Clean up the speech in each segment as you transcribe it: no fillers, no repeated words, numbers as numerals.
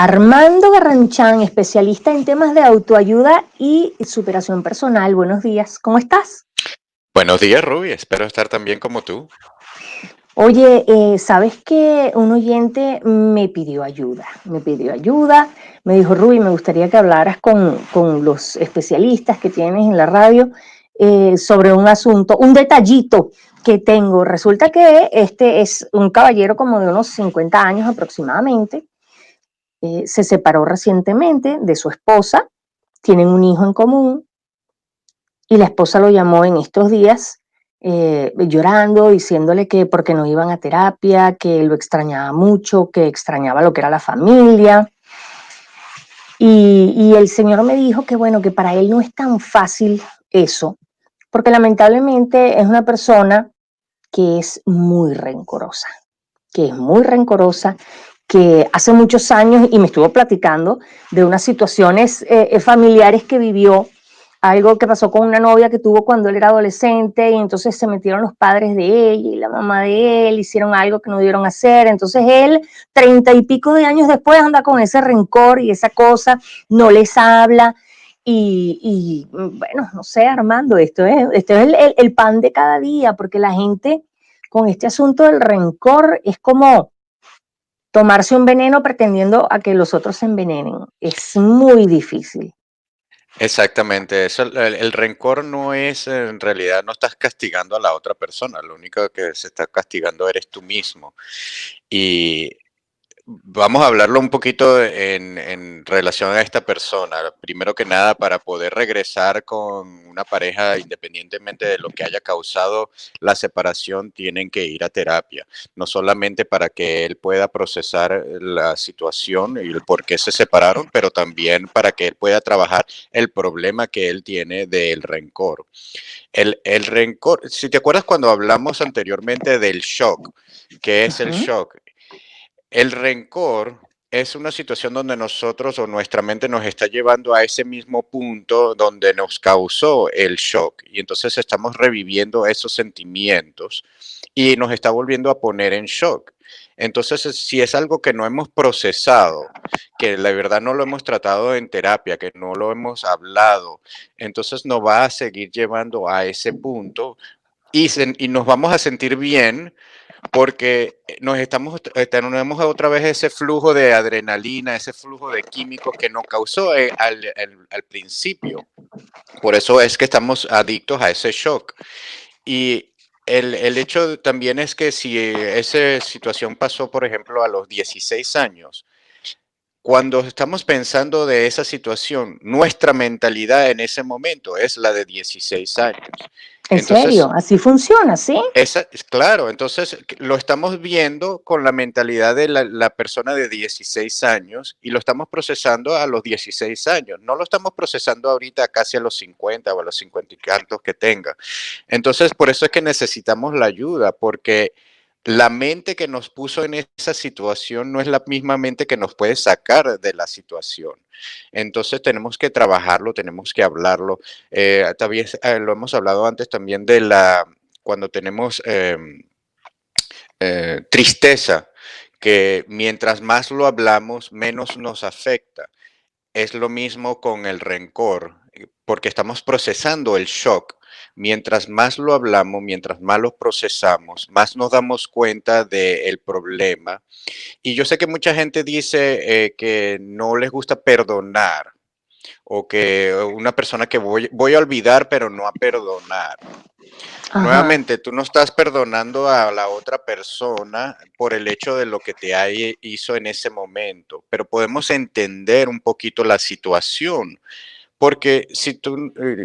Armando Garranchán, especialista en temas de autoayuda y superación personal. Buenos días, ¿cómo estás? Buenos días, Ruby. Espero estar tan bien como tú. Oye, ¿sabes que un oyente me pidió ayuda, me dijo, Ruby, me gustaría que hablaras con los especialistas que tienes en la radio sobre un asunto, un detallito que tengo. Resulta que este es un caballero como de unos 50 años aproximadamente. Se separó recientemente de su esposa, tienen un hijo en común y la esposa lo llamó en estos días llorando, diciéndole que porque no iban a terapia, que lo extrañaba mucho, que extrañaba lo que era la familia. Y el señor me dijo que bueno, que para él no es tan fácil eso, porque lamentablemente es una persona que es muy rencorosa, que es muy rencorosa, que hace muchos años, y me estuvo platicando de unas situaciones familiares que vivió, algo que pasó con una novia que tuvo cuando él era adolescente, y entonces se metieron los padres de ella y la mamá de él, hicieron algo que no debieron hacer, entonces él, 30 y pico de años después, anda con ese rencor y esa cosa, no les habla, bueno, no sé, Armando, esto es el pan de cada día, porque la gente con este asunto del rencor es como tomarse un veneno pretendiendo a que los otros se envenenen. Es muy difícil. Exactamente, eso, el rencor no es, en realidad no estás castigando a la otra persona, lo único que se está castigando eres tú mismo. Y vamos a hablarlo un poquito en relación a esta persona. Primero que nada, para poder regresar con una pareja, independientemente de lo que haya causado la separación, tienen que ir a terapia. No solamente para que él pueda procesar la situación y el por qué se separaron, pero también para que él pueda trabajar el problema que él tiene del rencor. El rencor, si te acuerdas cuando hablamos anteriormente del shock, ¿qué es el Ujú. shock? El rencor es una situación donde nosotros o nuestra mente nos está llevando a ese mismo punto donde nos causó el shock y entonces estamos reviviendo esos sentimientos y nos está volviendo a poner en shock. Entonces, si es algo que no hemos procesado, que la verdad no lo hemos tratado en terapia, que no lo hemos hablado, entonces nos va a seguir llevando a ese punto y nos vamos a sentir bien porque tenemos otra vez ese flujo de adrenalina, ese flujo de químicos que nos causó al principio. Por eso es que estamos adictos a ese shock. Y el hecho también es que si esa situación pasó, por ejemplo, a los 16 años, cuando estamos pensando de esa situación, nuestra mentalidad en ese momento es la de 16 años. En serio, Entonces, así funciona, ¿sí? claro, entonces lo estamos viendo con la mentalidad de la persona de 16 años y lo estamos procesando a los 16 años. No lo estamos procesando ahorita casi a los 50 o a los 50 y tantos que tenga. Entonces, por eso es que necesitamos la ayuda, porque la mente que nos puso en esa situación no es la misma mente que nos puede sacar de la situación. Entonces tenemos que trabajarlo, tenemos que hablarlo. También lo hemos hablado antes también de cuando tenemos tristeza, que mientras más lo hablamos, menos nos afecta. Es lo mismo con el rencor, porque estamos procesando el shock. Mientras más lo hablamos, mientras más lo procesamos, más nos damos cuenta del problema. Y yo sé que mucha gente dice que no les gusta perdonar o que una persona que voy a olvidar, pero no a perdonar. Ajá, Nuevamente, tú no estás perdonando a la otra persona por el hecho de lo que hizo en ese momento, pero podemos entender un poquito la situación, porque si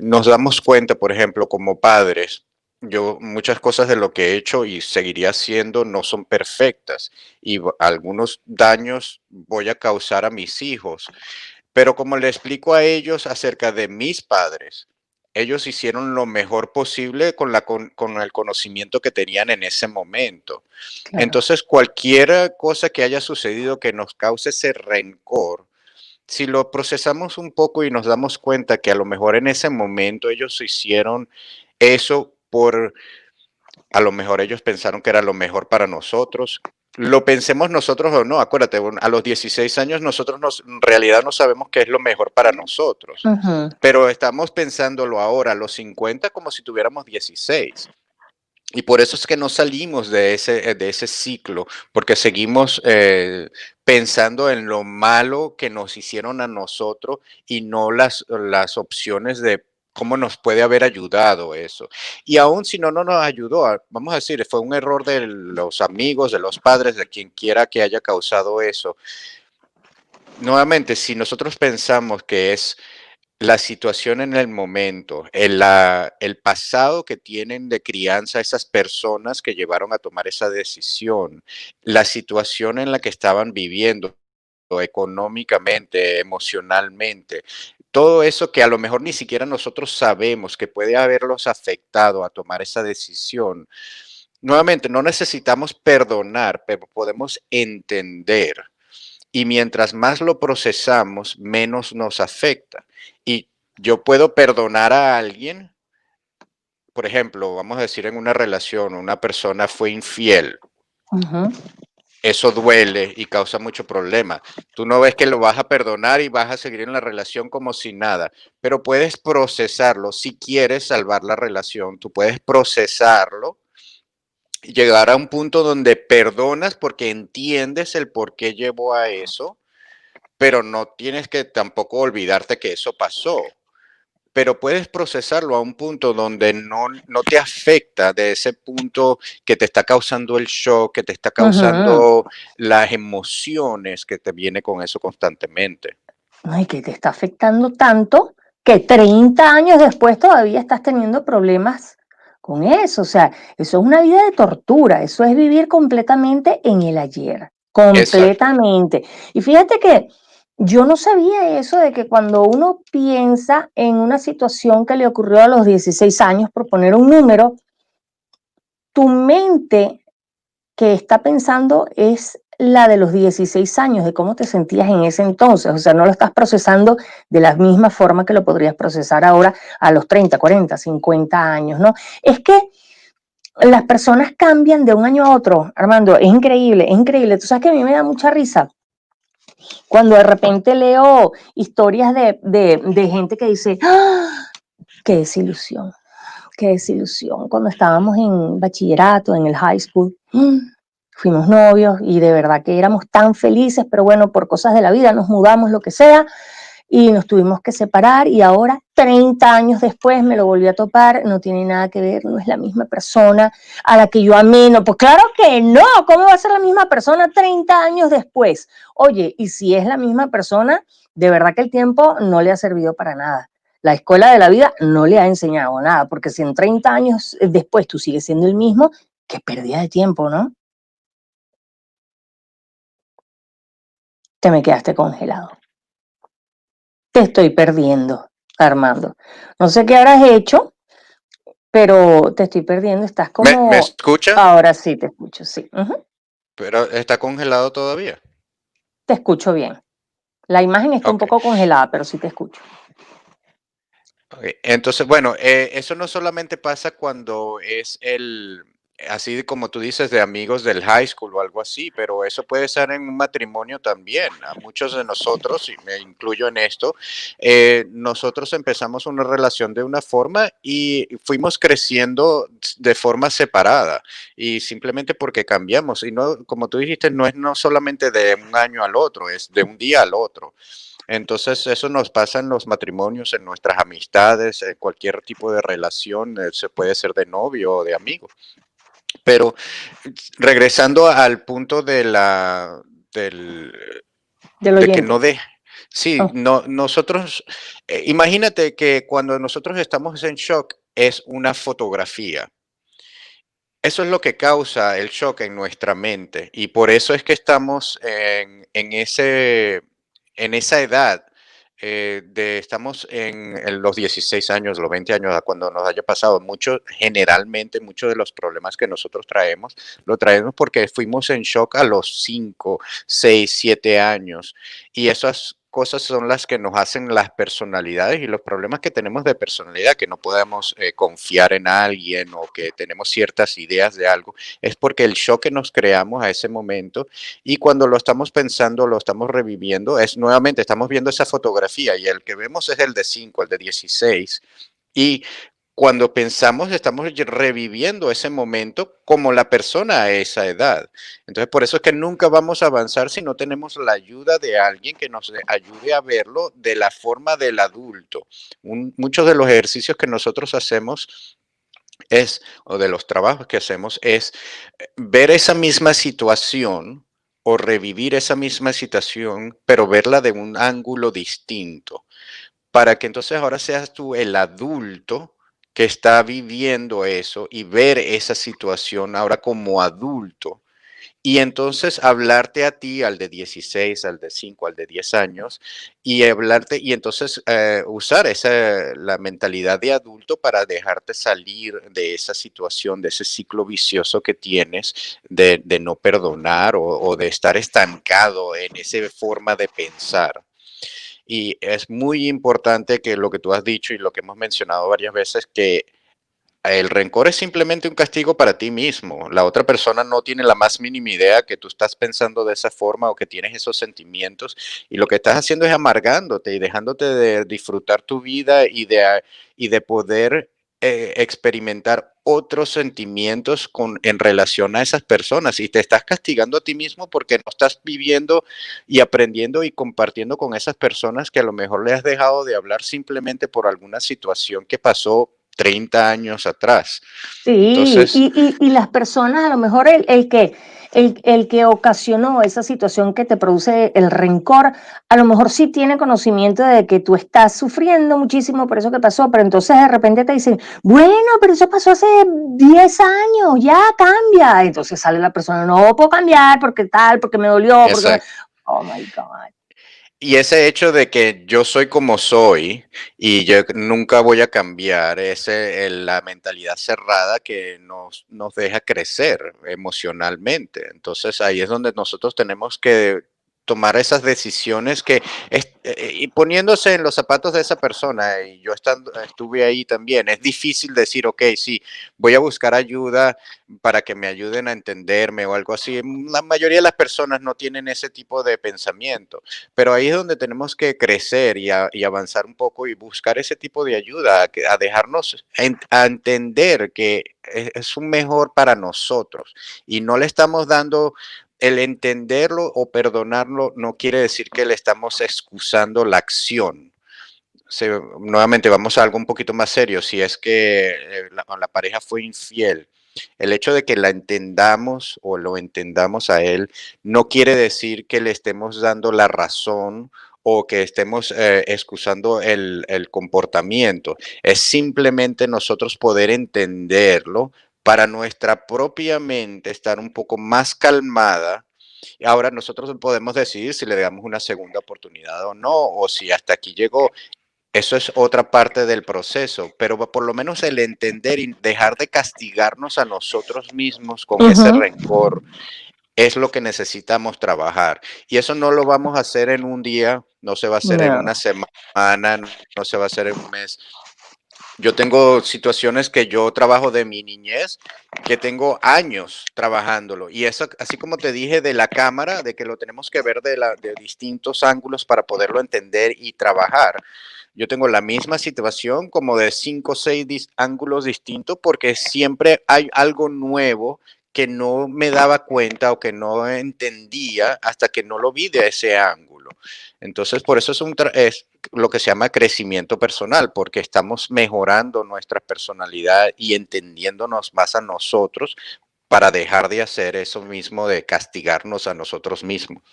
nos damos cuenta, por ejemplo, como padres, yo muchas cosas de lo que he hecho y seguiría haciendo no son perfectas y algunos daños voy a causar a mis hijos, pero como le explico a ellos acerca de mis padres, ellos hicieron lo mejor posible con el conocimiento que tenían en ese momento. claro. Entonces, cualquier cosa que haya sucedido que nos cause ese rencor, si lo procesamos un poco y nos damos cuenta que a lo mejor en ese momento ellos hicieron eso a lo mejor ellos pensaron que era lo mejor para nosotros, lo pensemos nosotros o no, acuérdate, a los 16 años nosotros en realidad no sabemos qué es lo mejor para nosotros, Ujú, pero estamos pensándolo ahora a los 50 como si tuviéramos 16. Y por eso es que no salimos de ese ciclo, porque seguimos pensando en lo malo que nos hicieron a nosotros y no las opciones de cómo nos puede haber ayudado eso. Y aún si no nos ayudó, vamos a decir, fue un error de los amigos, de los padres, de quien quiera que haya causado eso. Nuevamente, si nosotros pensamos que es la situación en el momento, el pasado que tienen de crianza esas personas que llevaron a tomar esa decisión, la situación en la que estaban viviendo económicamente, emocionalmente, todo eso que a lo mejor ni siquiera nosotros sabemos que puede haberlos afectado a tomar esa decisión. Nuevamente, no necesitamos perdonar, pero podemos entender y mientras más lo procesamos, menos nos afecta. Y yo puedo perdonar a alguien, por ejemplo, vamos a decir en una relación, una persona fue infiel, ujú, eso duele y causa mucho problema. Tú no ves que lo vas a perdonar y vas a seguir en la relación como si nada, pero puedes procesarlo si quieres salvar la relación, tú puedes procesarlo y llegar a un punto donde perdonas porque entiendes el por qué llevó a eso, pero no tienes que tampoco olvidarte que eso pasó. Pero puedes procesarlo a un punto donde no te afecta de ese punto que te está causando el shock, que te está ujú. causando las emociones que te viene con eso constantemente. Ay, que te está afectando tanto que 30 años después todavía estás teniendo problemas con eso. O sea, eso es una vida de tortura, eso es vivir completamente en el ayer, Exacto. completamente. Y fíjate que yo no sabía eso de que cuando uno piensa en una situación que le ocurrió a los 16 años, por poner un número, tu mente que está pensando es la de los 16 años, de cómo te sentías en ese entonces. O sea, no lo estás procesando de la misma forma que lo podrías procesar ahora a los 30, 40, 50 años, ¿no? Es que las personas cambian de un año a otro, Armando, es increíble, es increíble. Tú sabes que a mí me da mucha risa cuando de repente leo historias de gente que dice, ¡ah! ¡Qué desilusión! ¡Qué desilusión! Cuando estábamos en bachillerato, en el high school, fuimos novios y de verdad que éramos tan felices, pero bueno, por cosas de la vida nos mudamos, lo que sea, y nos tuvimos que separar y ahora, 30 años después, me lo volví a topar, no tiene nada que ver, no es la misma persona a la que yo amé, no, pues claro que no, ¿cómo va a ser la misma persona 30 años después? Oye, y si es la misma persona, de verdad que el tiempo no le ha servido para nada. La escuela de la vida no le ha enseñado nada, porque si en 30 años después tú sigues siendo el mismo, qué pérdida de tiempo, ¿no? Te me quedaste congelado. Te estoy perdiendo, Armando. No sé qué habrás hecho, pero te estoy perdiendo. Estás ¿Me como... escucha? Ahora sí te escucho, sí. Ujú. Pero está congelado todavía. Te escucho bien. La imagen está un Ok. poco congelada, pero sí te escucho. Ok, entonces, bueno, eso no solamente pasa cuando es así como tú dices, de amigos del high school o algo así, pero eso puede ser en un matrimonio también. A muchos de nosotros, y me incluyo en esto, nosotros empezamos una relación de una forma y fuimos creciendo de forma separada y simplemente porque cambiamos. Y no, como tú dijiste, no es no solamente de un año al otro, es de un día al otro. Entonces, eso nos pasa en los matrimonios, en nuestras amistades, en cualquier tipo de relación, se puede ser de novio o de amigo. Pero regresando al punto del, Del de que no oyente. de, sí, Oh, no, nosotros, imagínate que cuando nosotros estamos en shock es una fotografía. Eso es lo que causa el shock en nuestra mente y por eso es que estamos en esa edad estamos en los 16 años, los 20 años, a cuando nos haya pasado. Generalmente, muchos de los problemas que nosotros traemos, lo traemos porque fuimos en shock a los 5, 6, 7 años y eso cosas son las que nos hacen las personalidades y los problemas que tenemos de personalidad, que no podemos confiar en alguien o que tenemos ciertas ideas de algo, es porque el shock que nos creamos a ese momento y cuando lo estamos pensando, lo estamos reviviendo, es nuevamente, estamos viendo esa fotografía y el que vemos es el de 5, el de 16 y cuando pensamos, estamos reviviendo ese momento como la persona a esa edad. Entonces, por eso es que nunca vamos a avanzar si no tenemos la ayuda de alguien que nos ayude a verlo de la forma del adulto. Muchos de los ejercicios que nosotros hacemos o de los trabajos que hacemos, es ver esa misma situación o revivir esa misma situación, pero verla de un ángulo distinto para que entonces ahora seas tú el adulto que está viviendo eso y ver esa situación ahora como adulto. Y entonces hablarte a ti, al de 16, al de 5, al de 10 años, y hablarte, y entonces usar la mentalidad de adulto para dejarte salir de esa situación, de ese ciclo vicioso que tienes de no perdonar o de estar estancado en esa forma de pensar. Y es muy importante que lo que tú has dicho y lo que hemos mencionado varias veces, que el rencor es simplemente un castigo para ti mismo. La otra persona no tiene la más mínima idea que tú estás pensando de esa forma o que tienes esos sentimientos y lo que estás haciendo es amargándote y dejándote de disfrutar tu vida y de poder experimentar otros sentimientos en relación a esas personas y te estás castigando a ti mismo porque no estás viviendo y aprendiendo y compartiendo con esas personas que a lo mejor le has dejado de hablar simplemente por alguna situación que pasó 30 años atrás. Sí, Entonces, y las personas, a lo mejor el que ocasionó esa situación que te produce el rencor, a lo mejor sí tiene conocimiento de que tú estás sufriendo muchísimo por eso que pasó, pero entonces de repente te dicen, bueno, pero eso pasó hace 10 años, ya cambia. Entonces sale la persona, no puedo cambiar porque tal, porque me dolió, porque me... exacto. Oh my God. Y ese hecho de que yo soy como soy y yo nunca voy a cambiar, la mentalidad cerrada que nos deja crecer emocionalmente. Entonces ahí es donde nosotros tenemos que tomar esas decisiones y poniéndose en los zapatos de esa persona, y yo estuve ahí también, es difícil decir, ok, sí, voy a buscar ayuda para que me ayuden a entenderme o algo así. La mayoría de las personas no tienen ese tipo de pensamiento. Pero ahí es donde tenemos que crecer y avanzar un poco y buscar ese tipo de ayuda, a dejarnos a entender que es un mejor para nosotros y no le estamos dando el entenderlo o perdonarlo, no quiere decir que le estamos excusando la acción. Nuevamente vamos a algo un poquito más serio. Si es que la pareja fue infiel, el hecho de que la entendamos o lo entendamos a él no quiere decir que le estemos dando la razón o que estemos excusando el comportamiento. Es simplemente nosotros poder entenderlo para nuestra propia mente estar un poco más calmada. Y ahora nosotros podemos decidir si le damos una segunda oportunidad o no, o si hasta aquí llegó. Eso es otra parte del proceso, pero por lo menos el entender y dejar de castigarnos a nosotros mismos con ese Ujú. rencor es lo que necesitamos trabajar. Y eso no lo vamos a hacer en un día, no se va a hacer en No. una semana, no se va a hacer en un mes. Yo tengo situaciones que yo trabajo de mi niñez, que tengo años trabajándolo. Y eso, así como te dije de la cámara, de que lo tenemos que ver de distintos ángulos para poderlo entender y trabajar. Yo tengo la misma situación como de 5 o 6 ángulos distintos porque siempre hay algo nuevo que no me daba cuenta o que no entendía hasta que no lo vi de ese ángulo. Entonces, por eso es lo que se llama crecimiento personal, porque estamos mejorando nuestra personalidad y entendiéndonos más a nosotros para dejar de hacer eso mismo de castigarnos a nosotros mismos.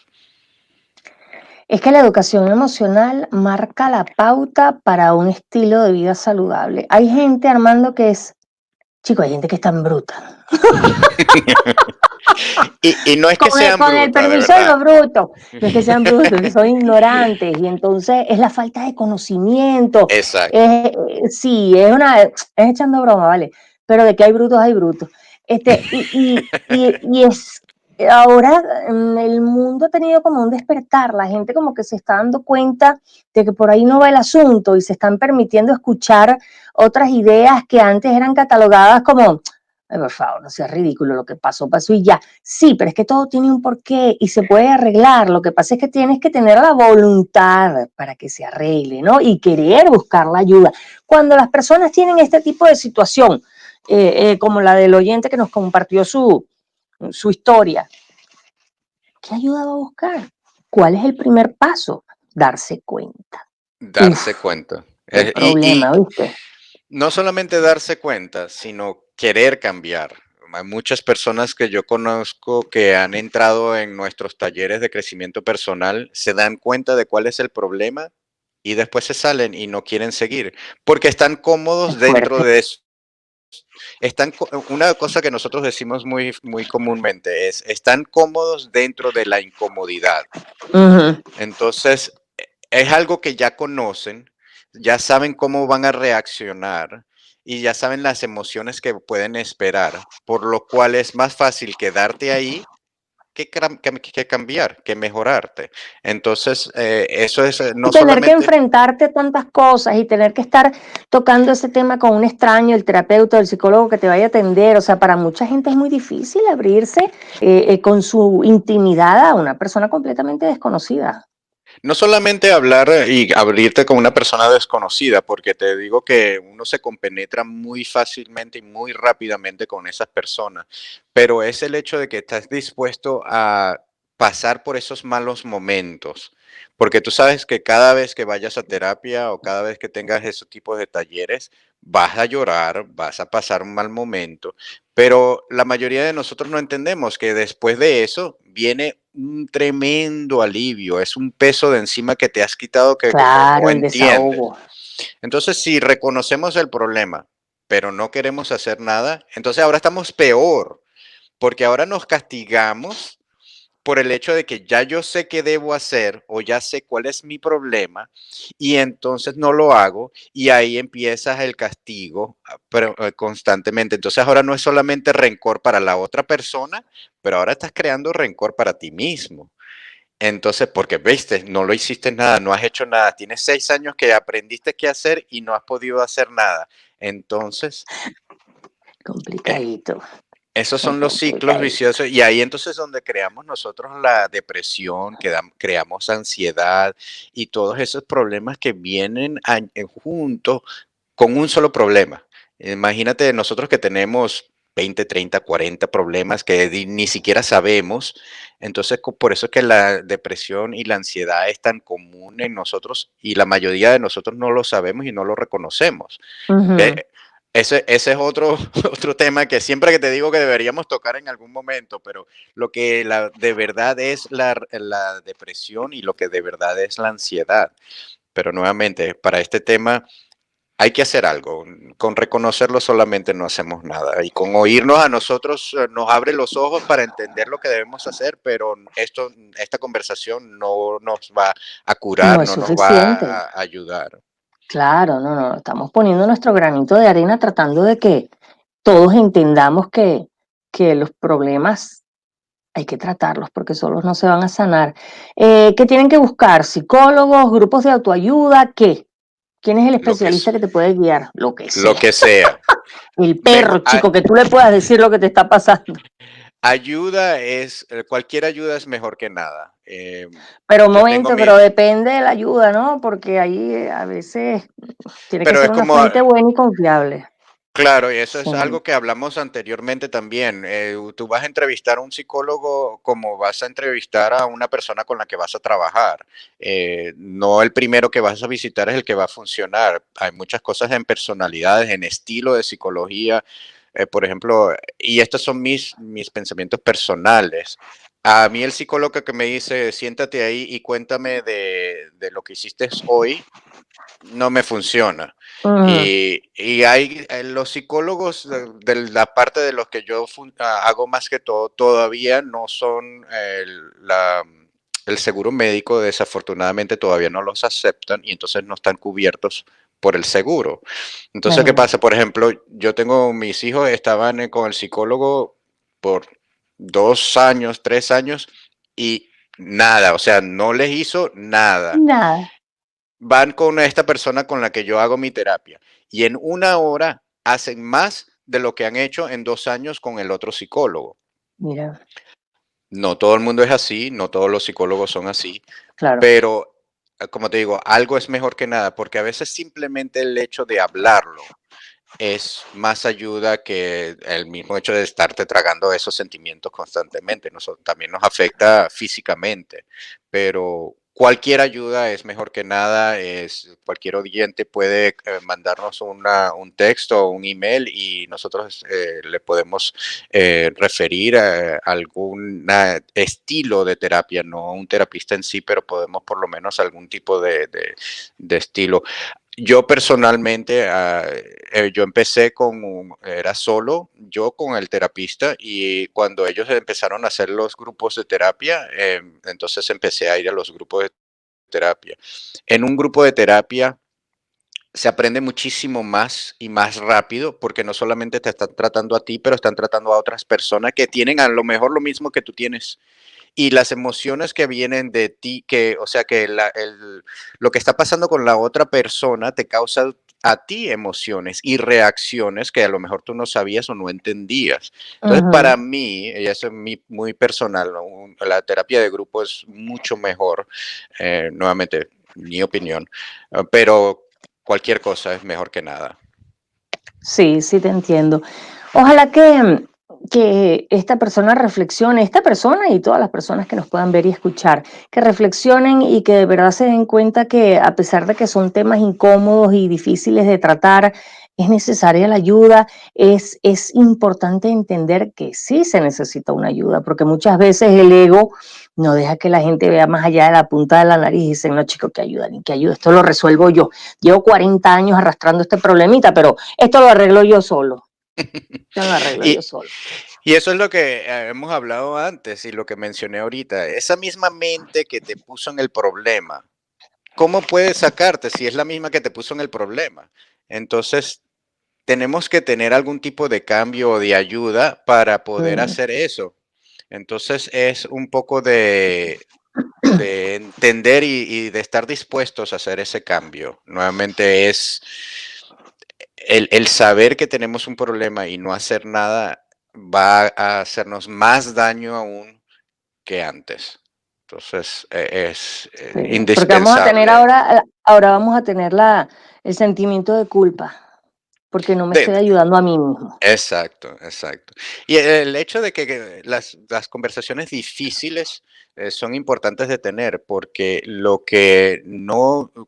Es que la educación emocional marca la pauta para un estilo de vida saludable. Hay gente, Armando, que es, chico, hay gente que es tan bruta. Y no es que sean Con el brutas, de permiso de verdad. los brutos, no es que sean brutos, es que son ignorantes y entonces es la falta de conocimiento. Exacto. Sí, es echando broma, ¿vale? Pero de que hay brutos, hay brutos. Y es ahora el mundo ha tenido como un despertar, la gente como que se está dando cuenta de que por ahí no va el asunto y se están permitiendo escuchar otras ideas que antes eran catalogadas como, ay, por favor, no sea ridículo, lo que pasó, pasó y ya. Sí, pero es que todo tiene un porqué y se puede arreglar. Lo que pasa es que tienes que tener la voluntad para que se arregle, ¿no? Y querer buscar la ayuda. Cuando las personas tienen este tipo de situación, como la del oyente que nos compartió su historia, ¿qué ayuda va a buscar? ¿Cuál es el primer paso? Darse cuenta. Darse Uf, cuenta. qué problema, ¿viste? No solamente darse cuenta, sino querer cambiar. Hay muchas personas que yo conozco que han entrado en nuestros talleres de crecimiento personal, se dan cuenta de cuál es el problema y después se salen y no quieren seguir, porque están Es cómodos dentro fuerte. de eso. Una cosa que nosotros decimos muy comúnmente es, están cómodos dentro de la incomodidad. Ujú. Entonces, es algo que ya conocen, ya saben cómo van a reaccionar y ya saben las emociones que pueden esperar, por lo cual es más fácil quedarte ahí que cambiar, que mejorarte. Entonces, eso es Y no tener que solamente. enfrentarte a tantas cosas y tener que estar tocando ese tema con un extraño, el terapeuta, el psicólogo que te vaya a atender. O sea, para mucha gente es muy difícil abrirse con su intimidad a una persona completamente desconocida. No solamente hablar y abrirte con una persona desconocida, porque te digo que uno se compenetra muy fácilmente y muy rápidamente con esas personas, pero es el hecho de que estás dispuesto a pasar por esos malos momentos, porque tú sabes que cada vez que vayas a terapia o cada vez que tengas esos tipos de talleres, vas a llorar, vas a pasar un mal momento, pero la mayoría de nosotros no entendemos que después de eso viene un tremendo alivio, es un peso de encima que te has quitado que no Claro, el entiendes. desahogo. Entonces, si reconocemos el problema, pero no queremos hacer nada, entonces ahora estamos peor, porque ahora nos castigamos por el hecho de que ya yo sé qué debo hacer o ya sé cuál es mi problema y entonces no lo hago y ahí empiezas el castigo pero, constantemente. Entonces ahora no es solamente rencor para la otra persona, pero ahora estás creando rencor para ti mismo. Entonces, porque viste, no lo hiciste nada, no has hecho nada, tienes 6 años que aprendiste qué hacer y no has podido hacer nada. Entonces, eh, Complicadito, esos muy son los ciclos complicadito. viciosos y ahí entonces donde creamos nosotros la depresión, creamos ansiedad y todos esos problemas que vienen juntos con un solo problema. Imagínate nosotros que tenemos 20, 30, 40 problemas que ni siquiera sabemos. Entonces, por eso es que la depresión y la ansiedad es tan común en nosotros y la mayoría de nosotros no lo sabemos y no lo reconocemos. Ujú. Que ese es otro, otro tema que siempre que te digo que deberíamos tocar en algún momento, pero lo que de verdad es la depresión y lo que de verdad es la ansiedad. Pero nuevamente, para este tema hay que hacer algo. Con reconocerlo solamente no hacemos nada. Y con oírnos a nosotros nos abre los ojos para entender lo que debemos hacer, pero esta conversación no nos va a curar, No es no nos va suficiente. a ayudar. Claro, no, no, estamos poniendo nuestro granito de arena tratando de que todos entendamos que los problemas hay que tratarlos porque solos no se van a sanar. ¿Qué tienen que buscar? ¿Psicólogos, grupos de autoayuda? ¿Qué? ¿Quién es el Lo que, especialista es- que te puede guiar? Lo que lo sea. que sea. El Mejor, perro, chico, que tú le puedas decir lo que te está pasando. cualquier ayuda es mejor que nada. Pero un Yo tengo momento, pero mis, depende de la ayuda, ¿no? Porque ahí a veces tiene que pero ser es una como, fuente buena y confiable. claro, y eso Sí. es algo que hablamos anteriormente también. Tú vas a entrevistar a un psicólogo como vas a entrevistar a una persona con la que vas a trabajar. No el primero que vas a visitar es el que va a funcionar. Hay muchas cosas en personalidades, en estilo de psicología, por ejemplo, y estos son mis pensamientos personales. A mí el psicólogo que me dice, siéntate ahí y cuéntame de lo que hiciste hoy, no me funciona. Ujú. Y hay los psicólogos de la parte de los que yo hago más que todo, todavía no son el seguro médico, desafortunadamente todavía no los aceptan y entonces no están cubiertos por el seguro. Entonces, ¿qué Imagínate. pasa? Por ejemplo, yo tengo mis hijos, estaban con el psicólogo por 2 años, 3 años y nada, o sea, no les hizo nada. Nada, Van con esta persona con la que yo hago mi terapia y en 1 hora hacen más de lo que han hecho en 2 años con el otro psicólogo. mira, No todo el mundo es así, no todos los psicólogos son así, claro. pero como te digo, algo es mejor que nada, porque a veces simplemente el hecho de hablarlo es más ayuda que el mismo hecho de estarte tragando esos sentimientos constantemente. También nos afecta físicamente, pero cualquier ayuda es mejor que nada. Cualquier oyente puede mandarnos un texto o un email y nosotros le podemos referir a algún estilo de terapia, no un terapista en sí, pero podemos por lo menos algún tipo de estilo. Yo personalmente, yo empecé era solo, yo con el terapista y cuando ellos empezaron a hacer los grupos de terapia, entonces empecé a ir a los grupos de terapia. En un grupo de terapia se aprende muchísimo más y más rápido porque no solamente te están tratando a ti, pero están tratando a otras personas que tienen a lo mejor lo mismo que tú tienes y las emociones que vienen de ti, o sea, que lo que está pasando con la otra persona te causa a ti emociones y reacciones que a lo mejor tú no sabías o no entendías. Entonces, Ujú. para mí, y eso es muy personal, ¿no? La terapia de grupo es mucho mejor, nuevamente, mi opinión, pero cualquier cosa es mejor que nada. Sí, sí te entiendo. Ojalá que esta persona reflexione, esta persona y todas las personas que nos puedan ver y escuchar, que reflexionen y que de verdad se den cuenta que a pesar de que son temas incómodos y difíciles de tratar, es necesaria la ayuda, es importante entender que sí se necesita una ayuda, porque muchas veces el ego no deja que la gente vea más allá de la punta de la nariz y dicen, no chico, que ayuda, ni que ayuda, esto lo resuelvo yo. Llevo 40 años arrastrando este problemita, pero esto lo arreglo yo solo, esto lo arreglo yo Y, solo. y eso es lo que hemos hablado antes y lo que mencioné ahorita. Esa misma mente que te puso en el problema, ¿cómo puedes sacarte si es la misma que te puso en el problema? Entonces, tenemos que tener algún tipo de cambio o de ayuda para poder Mm, hacer eso. Entonces, es un poco de entender y de estar dispuestos a hacer ese cambio. Nuevamente es el saber que tenemos un problema y no hacer nada va a hacernos más daño aún que antes. Entonces, es sí, porque vamos a tener indispensable. ahora vamos a tener el sentimiento de culpa, porque no me De- estoy de- ayudando a mí mismo. exacto, exacto. Y el hecho de que las conversaciones difíciles son importantes de tener porque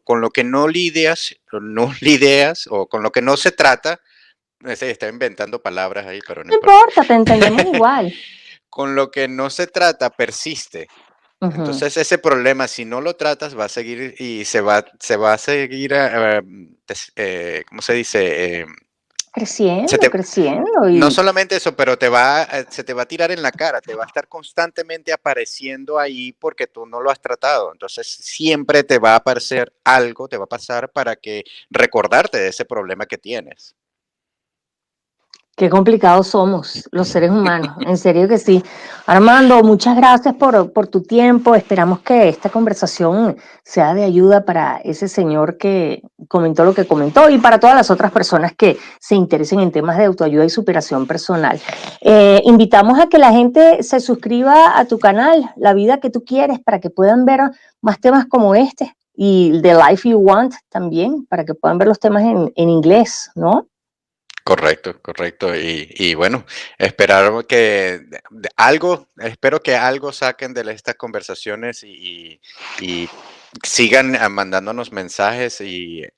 con lo que no lidias, o no lidias o con lo que no se trata, sí, está inventando palabras ahí, pero no No importa. importa, te entendemos igual. Con lo que no se trata persiste. Ujú. Entonces ese problema, si no lo tratas, va a seguir y se va a seguir, ¿cómo se dice? Se Creciendo, te, creciendo no y solamente eso, pero se te va a tirar en la cara, te va a estar constantemente apareciendo ahí porque tú no lo has tratado. Entonces siempre te va a aparecer algo, te va a pasar para que recordarte de ese problema que tienes. qué complicados somos los seres humanos, en serio que sí. Armando, muchas gracias por tu tiempo. Esperamos que esta conversación sea de ayuda para ese señor que comentó lo que comentó y para todas las otras personas que se interesen en temas de autoayuda y superación personal. Invitamos a que la gente se suscriba a tu canal, La Vida que tú quieres, para que puedan ver más temas como este y The Life You Want también, para que puedan ver los temas en inglés, ¿no? Correcto, correcto. Y bueno, esperar espero que algo saquen de estas conversaciones y sigan mandándonos mensajes e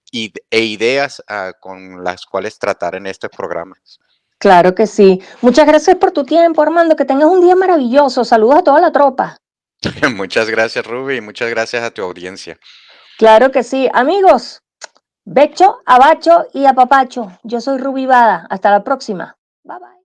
ideas con las cuales tratar en estos programas. Claro que sí. Muchas gracias por tu tiempo, Armando. Que tengas un día maravilloso. Saludos a toda la tropa. Muchas gracias, Ruby, y muchas gracias a tu audiencia. Claro que sí. Amigos, becho, abacho y apapacho. Yo soy Ruby Bada. Hasta la próxima. Bye bye.